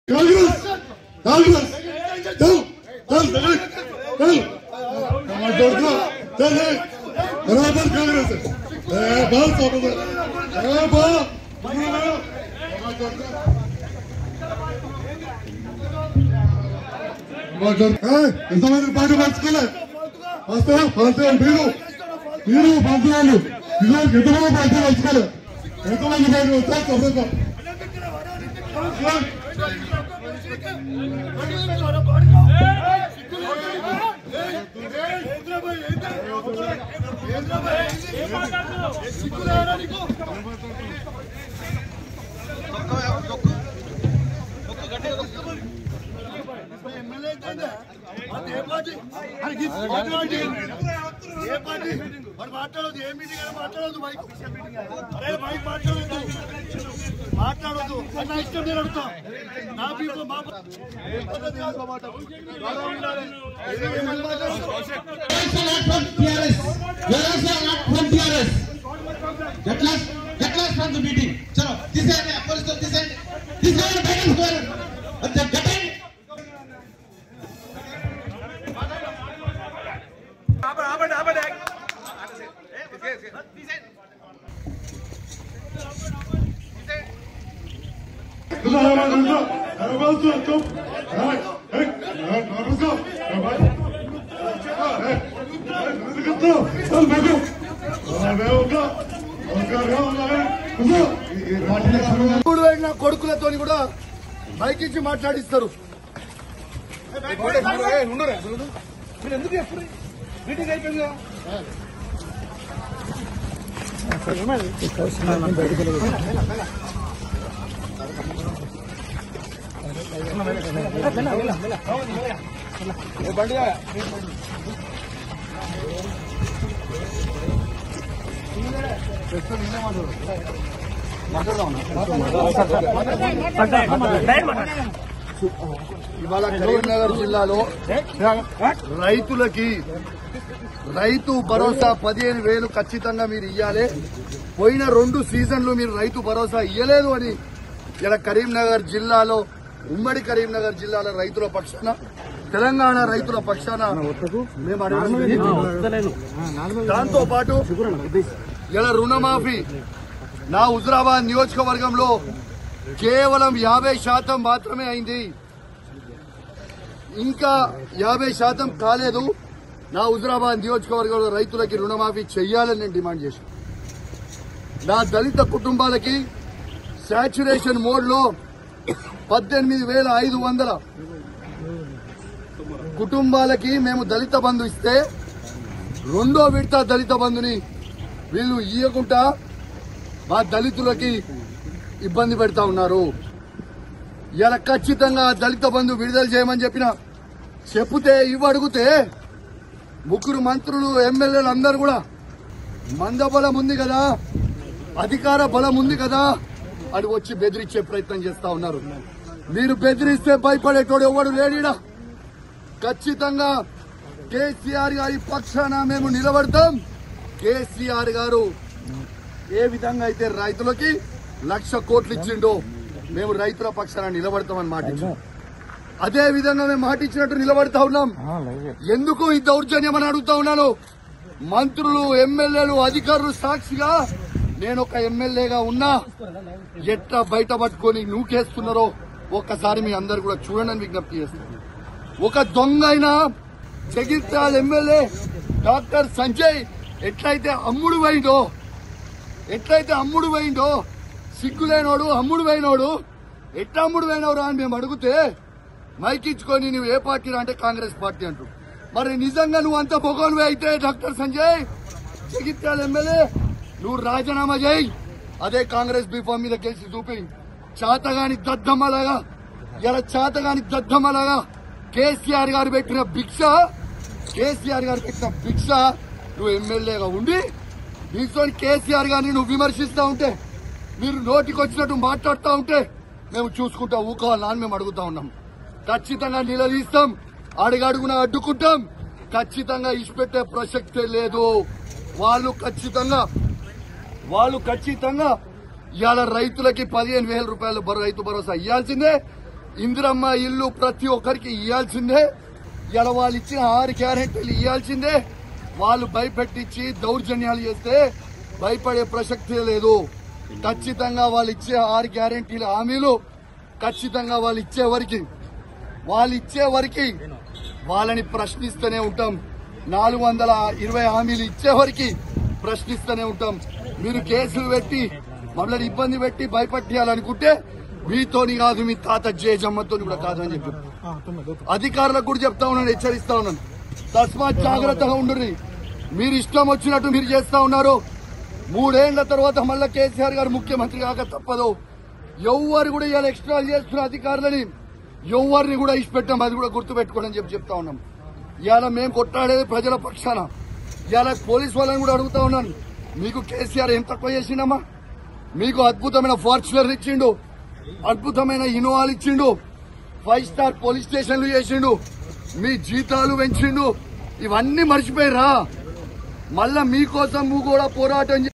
कांग्रेस कांग्रेस चल चल चल चल बराबर कांग्रेस बहुत ఎంతమంది పార్టీ పంచుకోలే వస్తా పంచే మీరు మీరు పంచాలి ఎంతమంది పార్టీ పంచుకోలే ఎంతమంది పార్టీ వస్తా చెప్పండి మాట్లాడదు ఏ మీటింగ్ అయినా మాట్లాడదు మైక్ మాట్లాడదు నా ఇష్టం నేను అడుగుతా నా పీపుల్ మా కొడుకులతో కూడా బైక్ ఇచ్చి మాట్లాడిస్తారు. ఎందుకు ఎప్పుడు మీటింగ్ అయిపోయిందా ఇవాళ కరీంనగర్ జిల్లాలో రైతులకి రైతు భరోసా 15,000 ఖచ్చితంగా మీరు ఇయ్యాలి. పోయిన 2 సీజన్లు మీరు రైతు భరోసా ఇయ్యలేదు అని ఇలా కరీంనగర్ జిల్లాలో ఉమ్మడి కరీంనగర్ జిల్లాలో రైతుల పక్షాన తెలంగాణ రైతుల పక్షాన దాంతో పాటు ఇలా రుణమాఫీ నా హుజురాబాద్ నియోజకవర్గంలో కేవలం 50% మాత్రమే అయింది. ఇంకా 50% కాలేదు. నా హుజురాబాద్ నియోజకవర్గంలో రైతులకి రుణమాఫీ చెయ్యాలని నేను డిమాండ్ చేశాను. నా దళిత కుటుంబాలకి సాచ్యురేషన్ మోడ్ లో 18,500 కుటుంబాలకి మేము దళిత బంధు ఇస్తే 2వ విడత దళిత బంధుని వీళ్ళు ఇయ్యకుండా మా దళితులకి ఇబ్బంది పెడతా ఉన్నారు. ఇలా ఖచ్చితంగా దళిత బంధు విడుదల చేయమని చెప్తే ఇవ్వడుగుతే 3 మంత్రులు ఎమ్మెల్యేలు అందరూ కూడా మందబలం ఉంది కదా, అధికార బలం ఉంది కదా అని వచ్చి బెదిరించే ప్రయత్నం చేస్తా ఉన్నారు. మీరు బెదిరిస్తే భయపడేటోడు ఎవడు లేడీడా. ఖచ్చితంగా కేసీఆర్ గారి పక్షాన మేము నిలబడతాం. కేసీఆర్ గారు ఏ విధంగా అయితే రైతులకి 1,00,000 కోట్లు ఇచ్చిండో మేము రైతుల పక్షాన నిలబడతామని మాటిచ్చాం. అదే విధంగా మేము మాటిచ్చినట్టు నిలబడతా ఉన్నాం. ఎందుకు ఈ దౌర్జన్యం అని అడుగుతా ఉన్నాను. మంత్రులు ఎమ్మెల్యేలు అధికారులు సాక్షిగా నేను ఒక ఎమ్మెల్యేగా ఉన్నా ఎట్లా బయట పట్టుకొని నూకేస్తున్నారో ఒక్కసారి మీ అందరు కూడా చూడండి విజ్ఞప్తి చేస్తున్నారు. ఒక దొంగ అయినా జగిత్యాల ఎమ్మెల్యే డాక్టర్ సంజయ్ ఎట్లయితే అమ్ముడు పోయిండో సిగ్గులేనోడు అమ్ముడు పోయినోడు ఎట్లా అమ్ముడు పోయినవరా అని మేము అడిగితే మైకిచ్చుకొని నువ్వు ఏ పార్టీ అంటే కాంగ్రెస్ పార్టీ అంటూ. మరి నిజంగా నువ్వు అంత పొగోనువే అయితే డాక్టర్ సంజయ్ జగిత్యాల ఎమ్మెల్యే నువ్వు రాజీనామా చేయి. అదే కాంగ్రెస్ బీఫామ్ మీద గెలిచి చూపి చాతగాని దద్దమ్మలాగా కేసీఆర్ గారు పెట్టిన భిక్ష నువ్వు ఎమ్మెల్యేగా ఉండి దీంతో కేసీఆర్ గారిని నువ్వు విమర్శిస్తా ఉంటే మీరు నోటికి వచ్చినట్టు మాట్లాడుతూ ఉంటే మేము చూసుకుంటా ఊకోవాలని అని మేము అడుగుతా ఉన్నాం. ఖచ్చితంగా నిలదీస్తాం, అడుగడుగున అడ్డుకుంటాం. ఖచ్చితంగా ఇచ్చిపెట్టే ప్రసక్తే లేదు. వాళ్ళు ఖచ్చితంగా ఇవాళ రైతులకి 15,000 రూపాయలు రైతు భరోసా ఇవ్వాల్సిందే. ఇందిరమ్మ ఇల్లు ప్రతి ఒక్కరికి ఇవ్వాల్సిందే. ఇలా వాళ్ళు ఇచ్చిన 6 గ్యారెంటీలు ఇవ్వాల్సిందే. వాళ్ళు భయపెట్టించి దౌర్జన్యాలు చేస్తే భయపడే ప్రసక్తే లేదు. ఖచ్చితంగా వాళ్ళు ఇచ్చే 6 గ్యారెంటీల హామీలు ఖచ్చితంగా వాళ్ళు ఇచ్చే వరకు వాళ్ళని ప్రశ్నిస్తూనే ఉంటాం. 420 హామీలు ఇచ్చే వరకు ప్రశ్నిస్తూనే ఉంటాం. మీరు కేసులు పెట్టి మమ్మల్ని ఇబ్బంది పెట్టి భయపట్టియాలనుకుంటే మీతోని కాదు, మీ తాత జేజమ్మతో కూడా కాదని చెప్పి అధికారులకు కూడా చెప్తా ఉన్నాను, హెచ్చరిస్తా ఉన్నాను. తస్మాత్ జాగ్రత్తగా ఉండుర్రి. మీరు ఇష్టం వచ్చినట్టు మీరు చేస్తా ఉన్నారు. 3 ఏళ్ల తర్వాత మళ్ళా కేసీఆర్ గారు ముఖ్యమంత్రి కాక తప్పదు. ఎవరు కూడా ఇలా ఎక్స్ట్రా చేస్తున్న అధికారులని ఎవరిని కూడా ఇచ్చిపెట్టాం. అది కూడా గుర్తుపెట్టుకోండి అని చెప్తా ఉన్నాం. ఇవాళ మేము కొట్లాడేది ప్రజల పక్షాన. ఇవాళ పోలీసు వాళ్ళని కూడా అడుగుతా ఉన్నాను, మీకు కేసీఆర్ ఏం తక్కువ చేసిండమ్మా? మీకు అద్భుతమైన ఫార్చునర్ ఇచ్చిండు, అద్భుతమైన ఇన్నోవాలు ఇచ్చిండు, 5 స్టార్ పోలీస్ స్టేషన్లు చేసిండు, మీ జీతాలు పెంచిండు. ఇవన్నీ మర్చిపోయిరా? మళ్ళా మీకోసం కూడా పోరాటం